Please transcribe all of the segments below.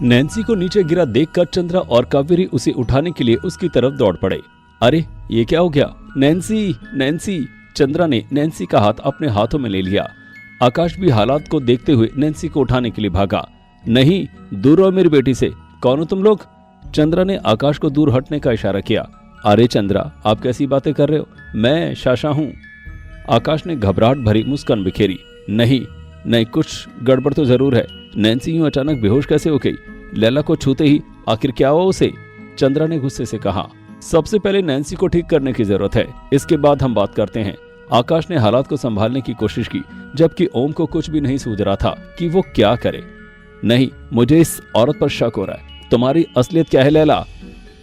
Nancy को नीचे गिरा देखकर चंद्रा और कावेरी उसे उठाने के लिए उसकी तरफ दौड़ पड़े। अरे ये क्या हो गया? Nancy, Nancy! चंद्रा ने नैन्सी का हाथ अपने हाथों में ले लिया। आकाश भी हालात को देखते हुए नैन्सी को उठाने के लिए भागा। नहीं, दूर रहो मेरी बेटी से। कौन हो तुम लोग? चंद्रा ने आकाश को दूर हटने का इशारा किया। अरे चंद्रा, आप कैसी बातें कर रहे हो? मैं शाशा हूं। आकाश ने घबराहट भरी मुस्कान बिखेरी। नहीं नहीं, कुछ गड़बड़ तो जरूर है। नैन्सी यूं अचानक बेहोश कैसे हो गई? लैला को छूते ही आखिर क्या हुआ उसे? चंद्रा ने गुस्से से कहा। सबसे पहले नैन्सी को ठीक करने की जरूरत है, इसके बाद हम बात करते हैं। आकाश ने हालात को संभालने की कोशिश की, जबकि ओम को कुछ भी नहीं सूझ रहा था कि वो क्या करे। नहीं, मुझे इस औरत पर शक हो रहा है। तुम्हारी असलियत क्या है लैला?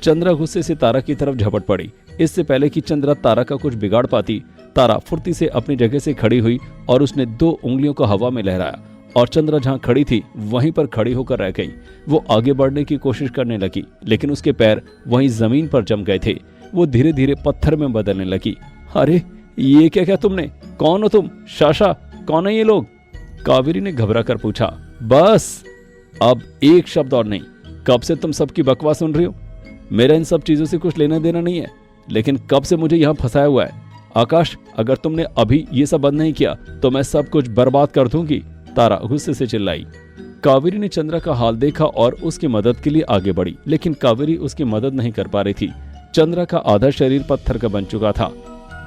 चंद्रा गुस्से से तारा की तरफ झपट पड़ी। इससे पहले कि चंद्रा तारा का कुछ बिगाड़ पाती, तारा फुर्ती से अपनी जगह से खड़ी हुई और उसने 2 उंगलियों को हवा में लहराया और चंद्रा जहां खड़ी थी वहीं पर खड़ी होकर रह गई। वो आगे बढ़ने की कोशिश करने लगी, लेकिन उसके पैर वहीं जमीन पर जम गए थे। वो धीरे धीरे पत्थर में बदलने लगी। अरे ये क्या क्या तुमने? कौन हो तुम? शाशा, कौन है ये लोग? कावेरी ने घबरा कर पूछा। बस अब एक शब्द और नहीं। कब से तुम सबकी बकवास सुन रही हो? मेरा इन सब चीजों से कुछ लेना देना नहीं है, लेकिन कब से मुझे यहाँ फंसाया हुआ है? आकाश, अगर तुमने अभी ये सब बंद नहीं किया तो मैं सब कुछ बर्बाद कर दूंगी। तारा गुस्से से चिल्लाई। कावेरी ने चंद्रा का हाल देखा और उसकी मदद के लिए आगे बढ़ी, लेकिन कावेरी उसकी मदद नहीं कर पा रही थी। चंद्रा का आधा शरीर पत्थर का बन चुका था।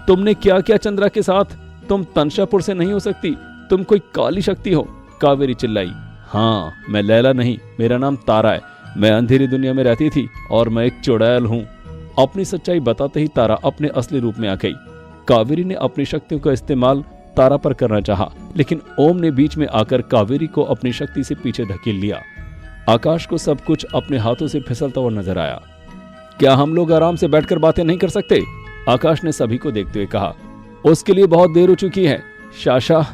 तुमने क्या किया चंद्रा के साथ? तुम तंशापुर से नहीं हो सकती, तुम कोई काली शक्ति हो। कावेरी चिल्लाई। हाँ, मैं लैला नहीं, मेरा नाम तारा है। मैं अंधेरी दुनिया में रहती थी और मैं एक चुड़ैल हूँ। अपनी सच्चाई बताते ही तारा अपने असली रूप में आ गई। कावेरी ने अपनी शक्तियों का इस्तेमाल तारा पर करना चाहा, लेकिन ओम ने बीच में आकर कावेरी को अपनी शक्ति से पीछे धकेल लिया। आकाश को सब कुछ अपने हाथों से फिसलता हुआ नजर आया। क्या हम लोग आराम से बैठकर बातें नहीं कर सकते? आकाश ने सभी को देखते हुए कहा। उसके लिए बहुत देर हो चुकी है। शाशा,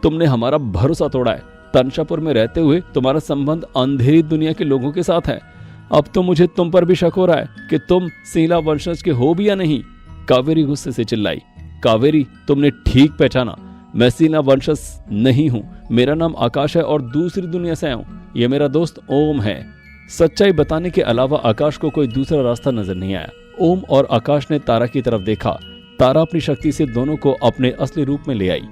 तुमने हमारा भरोसा तोड़ा है। तंशापुर में रहते हुए तुम्हारा संबंध अंधेरी दुनिया के लोगों के साथ है। अब तो मुझे तुम पर भी शक हो रहा है कि तुम सीला वंशज के हो भी या नहीं। कावेरी गुस्से से चिल्लाई। कावेरी, तुमने ठीक पहचाना, मैं सीला वंशज नहीं हूँ। मेरा नाम आकाश है और दूसरी दुनिया से आया हूँ। ये मेरा दोस्त ओम है। सच्चाई बताने के अलावा आकाश को कोई दूसरा रास्ता नजर नहीं आया। ओम और आकाश ने तारा की तरफ देखा। तारा अपनी शक्ति से दोनों को अपने असली रूप में ले आई।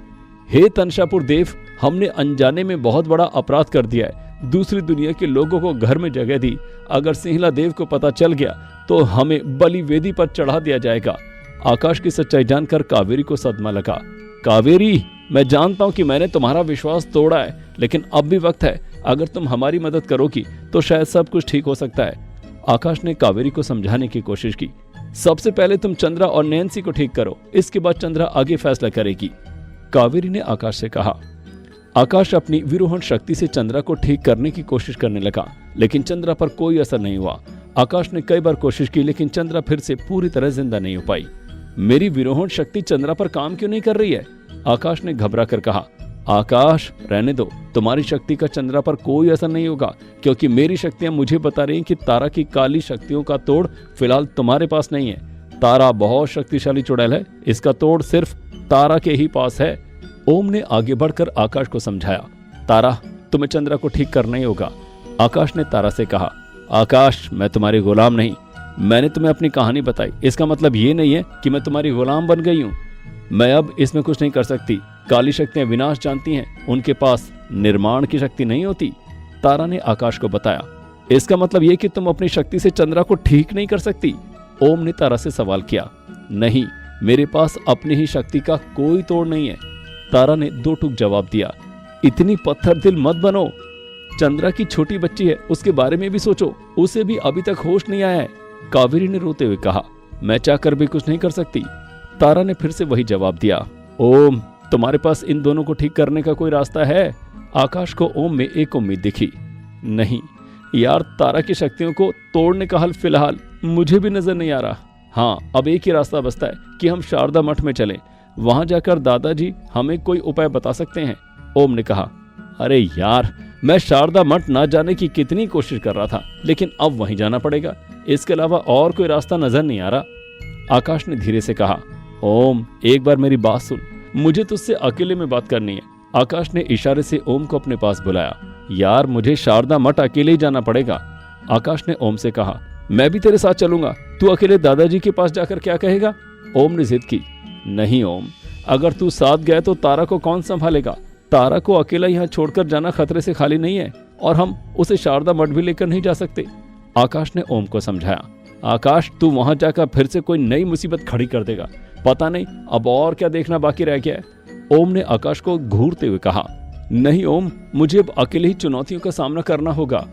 हे तंशापुर देव, हमने अनजाने में बहुत बड़ा अपराध कर दिया है। दूसरी दुनिया के लोगों को घर में जगह दी। अगर सिंहला देव को पता चल गया तो हमें बलि वेदी पर चढ़ा दिया जाएगा। आकाश की सच्चाई जानकर कावेरी को सदमा लगा। कावेरी, मैं जानता हूं कि मैंने तुम्हारा विश्वास तोड़ा है, लेकिन अब भी वक्त है। अगर तुम हमारी मदद करोगी तो शायद सब कुछ ठीक हो सकता है। आकाश ने कावेरी को समझाने की कोशिश की। सबसे पहले तुम चंद्रा और नैन्सी को ठीक करो, इसके बाद चंद्रा आगे फैसला करेगी। कावेरी ने आकाश से कहा। आकाश अपनी विरोहन शक्ति से चंद्रा को ठीक करने की कोशिश करने लगा, लेकिन चंद्रा पर कोई असर नहीं हुआ। आकाश ने कई बार कोशिश की, लेकिन चंद्रा फिर से पूरी तरह जिंदा नहीं हो पाई। मेरी विरोहन शक्ति चंद्रा पर काम क्यों नहीं कर रही है? आकाश ने घबरा कर कहा। आकाश, रहने दो, तुम्हारी शक्ति का चंद्रा पर कोई असर नहीं होगा, क्योंकि मेरी शक्तियां मुझे बता रही हैं कि तारा की काली शक्तियों का तोड़ फिलहाल तुम्हारे पास नहीं है। तारा बहुत शक्तिशाली चुड़ैल है, इसका तोड़ सिर्फ तारा के ही पास है। ओम ने आगे बढ़कर आकाश को समझाया। तारा, तुम्हें चंद्रा को ठीक करना ही होगा। आकाश ने तारा से कहा। आकाश, मैं तुम्हारी गुलाम नहीं। मैंने तुम्हें अपनी कहानी बताई, इसका मतलब ये नहीं है कि मैं तुम्हारी गुलाम बन गई हूँ। मैं अब इसमें कुछ नहीं कर सकती। काली शक्तियां विनाश जानती हैं, उनके पास निर्माण की शक्ति नहीं होती। तारा ने आकाश को बताया। इसका मतलब ये कि तुम अपनी शक्ति से चंद्रा को ठीक नहीं कर सकती? ओम ने तारा से सवाल किया। नहीं, मेरे पास अपनी ही शक्ति का कोई तोड़ नहीं है। तारा ने 2 टूक जवाब दिया। इतनी पत्थर दिल मत बनो। चंद्रा की छोटी बच्ची है, उसके बारे में भी सोचो, उसे भी अभी तक होश नहीं आया है। कावेरी ने रोते हुए कहा। मैं चाहकर भी कुछ नहीं कर सकती। तारा ने फिर से वही जवाब दिया। ओम, तुम्हारे पास इन दोनों को ठीक करने का कोई रास्ता है? आकाश को ओम में एक उम्मीद दिखी। नहीं यार, तारा की शक्तियों को तोड़ने का हल फिलहाल मुझे भी नजर नहीं आ रहा। हाँ, अब एक ही रास्ता बचता है कि हम शारदा मठ में चलें। वहां जाकर दादाजी हमें कोई उपाय बता सकते हैं। ओम ने कहा। अरे यार, मैं शारदा मठ ना जाने की कितनी कोशिश कर रहा था, लेकिन अब वहीं जाना पड़ेगा। इसके अलावा और कोई रास्ता नजर नहीं आ रहा। आकाश ने धीरे से कहा। ओम, एक बार मेरी बात सुन, मुझे तुझसे अकेले में बात करनी है। आकाश ने इशारे से ओम को अपने पास बुलाया। यार मुझे शारदा मठ अकेले ही जाना पड़ेगा। आकाश ने ओम से कहा, मैं भी तेरे साथ चलूंगा। तू अकेले दादाजी के पास जाकर क्या कहेगा? ओम ने जिद की। नहीं ओम, अगर तू साथ गया तो तारा को कौन संभालेगा? तारा को अकेला यहाँ छोड़कर जाना खतरे से खाली नहीं है, और हम उसे शारदा मठ भी लेकर नहीं जा सकते। आकाश ने ओम को समझाया। आकाश, तू वहां जाकर फिर से कोई नई मुसीबत खड़ी कर देगा। पता नहीं अब और क्या देखना बाकी रह गया है। ओम ने आकाश को घूरते हुए कहा। नहीं ओम, मुझे अब अकेले ही चुनौतियों का सामना करना होगा।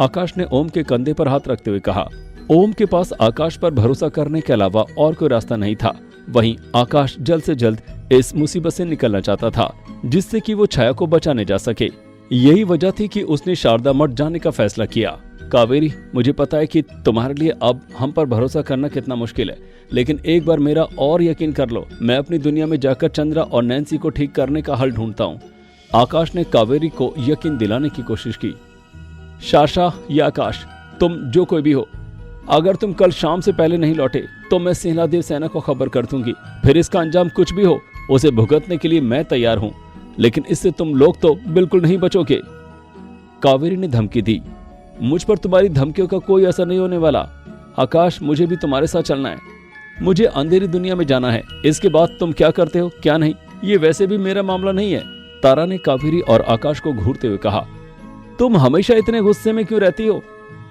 आकाश ने ओम के कंधे पर हाथ रखते हुए कहा। ओम के पास आकाश पर भरोसा करने के अलावा और कोई रास्ता नहीं था। वहीं आकाश जल्द से जल्द इस मुसीबत से निकलना चाहता था, जिससे कि वो छाया को बचाने जा सके। यही वजह थी कि उसने शारदा मठ जाने का फैसला किया। कावेरी, मुझे पता है कि तुम्हारे लिए अब हम पर भरोसा करना कितना मुश्किल है, लेकिन एक बार मेरा और यकीन कर लो। मैं अपनी दुनिया में जाकर चंद्रा और नैन्सी को ठीक करने का हल ढूंढता हूँ। आकाश ने कावेरी को यकीन दिलाने की कोशिश की। शाशा या आकाश, तुम जो कोई भी हो, अगर तुम कल शाम से पहले नहीं लौटे तो मैं सिंहलादेव सेना को खबर कर दूंगी। फिर इसका अंजाम कुछ भी हो, उसे भुगतने के लिए मैं तैयार हूं, लेकिन इससे तुम लोग तो बिल्कुल नहीं बचोगे। कावेरी ने धमकी दी। मुझ पर तुम्हारी धमकियों का कोई असर नहीं होने वाला। आकाश, मुझे भी तुम्हारे साथ चलना है। मुझे अंधेरी दुनिया में जाना है। इसके बाद तुम क्या करते हो क्या नहीं, ये वैसे भी मेरा मामला नहीं है। तारा ने कावेरी और आकाश को घूरते हुए कहा। तुम हमेशा इतने गुस्से में क्यों रहती हो?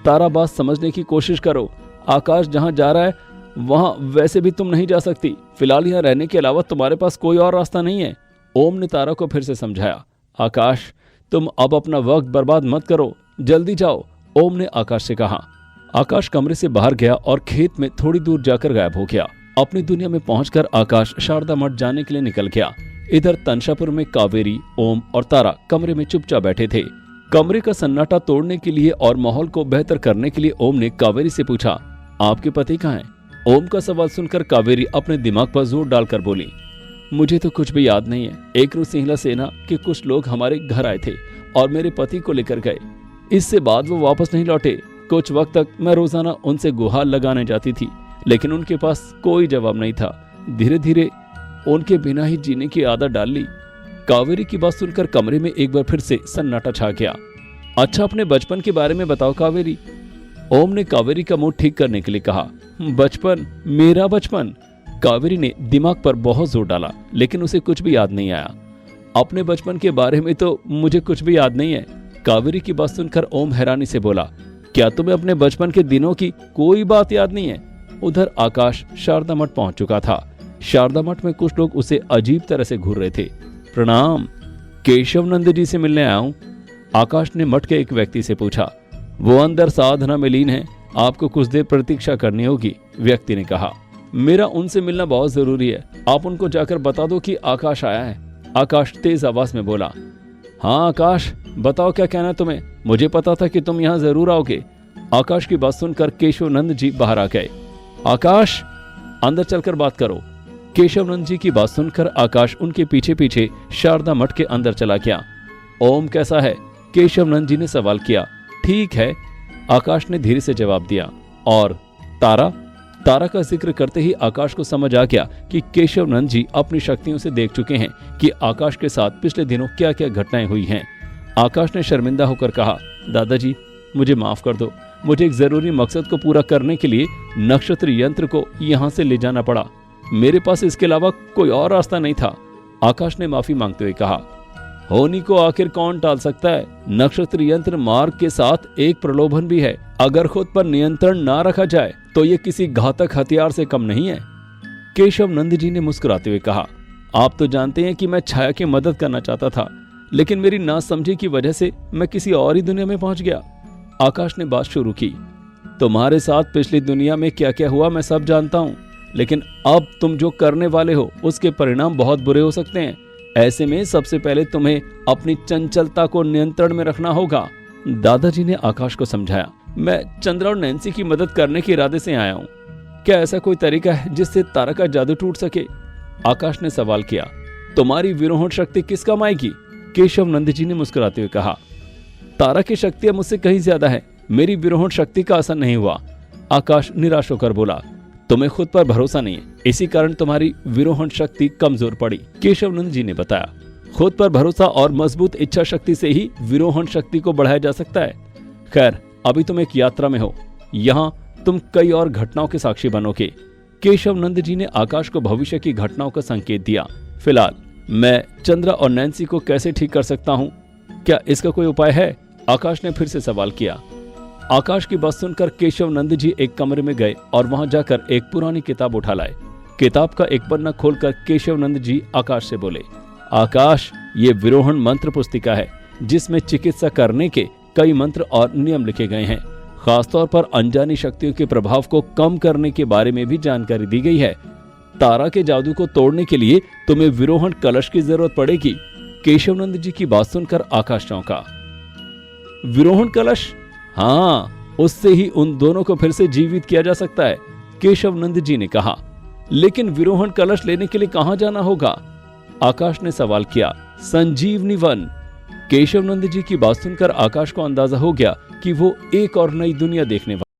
तारा, बात समझने की कोशिश करो। आकाश जहां जा रहा है वहां वैसे भी तुम नहीं जा सकती। फिलहाल यहाँ रहने के अलावा तुम्हारे पास कोई और रास्ता नहीं है। ओम ने तारा को फिर से समझाया। आकाश, तुम अब अपना वक्त बर्बाद मत करो, जल्दी जाओ, ओम ने आकाश से कहा। आकाश कमरे से बाहर गया और खेत में थोड़ी दूर जाकर गायब हो गया। अपनी दुनिया में पहुंचकर आकाश शारदा मठ जाने के लिए निकल गया। इधर तंशापुर में कावेरी, ओम और तारा कमरे में चुपचाप बैठे थे। कमरे का सन्नाटा तोड़ने के लिए और माहौल को बेहतर करने के लिए ओम ने कावेरी से पूछा, आपके पति कहाँ हैं? ओम का सवाल सुनकर कावेरी अपने दिमाग पर जोर डालकर बोली, मुझे तो कुछ भी याद नहीं है। एक रोज सिंहला सेना के कुछ लोग हमारे घर आए थे और मेरे पति को लेकर गए। इससे बाद वो वापस नहीं लौटे। कुछ वक्त तक मैं रोजाना उनसे गुहार लगाने जाती थी, लेकिन उनके पास कोई जवाब नहीं था। धीरे धीरे उनके बिना ही जीने की आदत डाल ली। कावेरी की बात सुनकर कमरे में एक बार फिर से सन्नाटा छा गया। अच्छा, अपने बचपन के बारे में बताओ कावेरी। ओम ने कावेरी का मूड ठीक करने के लिए कहा। बचपन? मेरा बचपन? कावेरी ने दिमाग पर बहुत जोर डाला, लेकिन उसे कुछ भी याद नहीं आया। अपने बचपन के बारे में तो मुझे कुछ भी याद नहीं है। कावेरी की बात सुनकर ओम हैरानी से बोला, क्या तुम्हें अपने बचपन के दिनों की कोई बात याद नहीं है? उधर आकाश शारदा मठ पहुंच चुका था। शारदा मठ में कुछ लोग उसे अजीब तरह से घूर रहे थे। प्रणाम, केशव नंद जी से मिलने आया हूं। आकाश ने मठ के एक व्यक्ति से पूछा। वो अंदर साधना में लीन है, आपको कुछ देर प्रतीक्षा करनी होगी, व्यक्ति ने कहा। मेरा उनसे मिलना बहुत जरूरी है, आप उनको जाकर बता दो कि आकाश आया है। आकाश तेज आवाज में बोला। हाँ आकाश, बताओ क्या कहना तुम्हें? मुझे पता था कि तुम यहाँ जरूर आओगे। आकाश की बात सुनकर केशव नंद जी बाहर आ गए। आकाश, अंदर चलकर बात करो। केशव नंद जी की बात सुनकर आकाश उनके पीछे पीछे शारदा मठ के अंदर चला गया। ओम कैसा है? केशव नंद जी ने सवाल किया। ठीक है, आकाश ने धीरे से जवाब दिया। और तारा? तारा का जिक्र करते ही आकाश को समझ आ गया कि केशव नंद जी अपनी शक्तियों से देख चुके हैं कि आकाश के साथ पिछले दिनों क्या क्या घटनाएं हुई हैं। आकाश ने शर्मिंदा होकर कहा, दादाजी मुझे माफ कर दो, मुझे एक जरूरी मकसद को पूरा करने के लिए नक्षत्र यंत्र को यहाँ से ले जाना पड़ा। मेरे पास इसके अलावा कोई और रास्ता नहीं था। आकाश ने माफी मांगते हुए कहा। होनी को आखिर कौन टाल सकता है? नक्षत्र यंत्र मार्ग के साथ एक प्रलोभन भी है। अगर खुद पर नियंत्रण ना रखा जाए तो ये किसी घातक हथियार से कम नहीं है। केशव नंद जी ने मुस्कुराते हुए कहा, आप तो जानते हैं कि मैं छाया की मदद करना चाहता था, लेकिन मेरी नासमझी की वजह से मैं किसी और ही दुनिया में पहुंच गया। आकाश ने बात शुरू की। तुम्हारे साथ पिछली दुनिया में क्या क्या हुआ मैं सब जानता हूँ, लेकिन अब तुम जो करने वाले हो उसके परिणाम बहुत बुरे हो सकते हैं। ऐसे में सबसे पहले तुम्हें अपनी चंचलता को नियंत्रण में रखना होगा। दादाजी ने आकाश को समझाया। मैं चंद्रा और नैन्सी की मदद करने के इरादे से आया हूँ। क्या ऐसा कोई तरीका है जिससे तारा का जादू टूट सके? आकाश ने सवाल किया। तुम्हारी विरोहण शक्ति किस काम आएगी? केशव नंद जी ने मुस्कुराते हुए कहा। तारा की शक्तियां मुझसे कहीं ज्यादा है, मेरी विरोहण शक्ति का असर नहीं हुआ। आकाश निराश होकर बोला, तुम्हें खुद पर भरोसा नहीं है, इसी कारण तुम्हारी विरोहण शक्ति कमजोर पड़ी, केशव नंद जी ने बताया। खुद पर भरोसा और मजबूत इच्छा शक्ति से ही विरोहन शक्ति को बढ़ाया जा सकता है। खैर, अभी तुम एक यात्रा में हो, यहाँ तुम कई और घटनाओं के साक्षी बनोगे। केशव नंद जी ने आकाश को भविष्य की घटनाओं का संकेत दिया। फिलहाल मैं चंद्रा और नैन्सी को कैसे ठीक कर सकता हूँ? क्या इसका कोई उपाय है? आकाश ने फिर से सवाल किया। आकाश की बात सुनकर केशव नंद जी एक कमरे में गए और वहां जाकर एक पुरानी किताब उठा लाए। किताब का एक पन्ना खोलकर केशव नंद जी आकाश से बोले, आकाश, ये विरोहन मंत्र पुस्तिका है जिसमें चिकित्सा करने के कई मंत्र और नियम लिखे गए हैं। खासतौर पर अनजानी शक्तियों के प्रभाव को कम करने के बारे में भी जानकारी दी गई है। तारा के जादू को तोड़ने के लिए तुम्हें विरोहन कलश की जरूरत पड़ेगी। केशवनंद जी की बात सुनकर आकाश चौंका। विरोहन कलश? हाँ, उससे ही उन दोनों को फिर से जीवित किया जा सकता है, केशवनंद जी ने कहा। लेकिन विरोहन कलश लेने के लिए कहां जाना होगा? आकाश ने सवाल किया। संजीवनी वन। केशवनंद जी की बात सुनकर आकाश को अंदाजा हो गया कि वो एक और नई दुनिया देखने वाला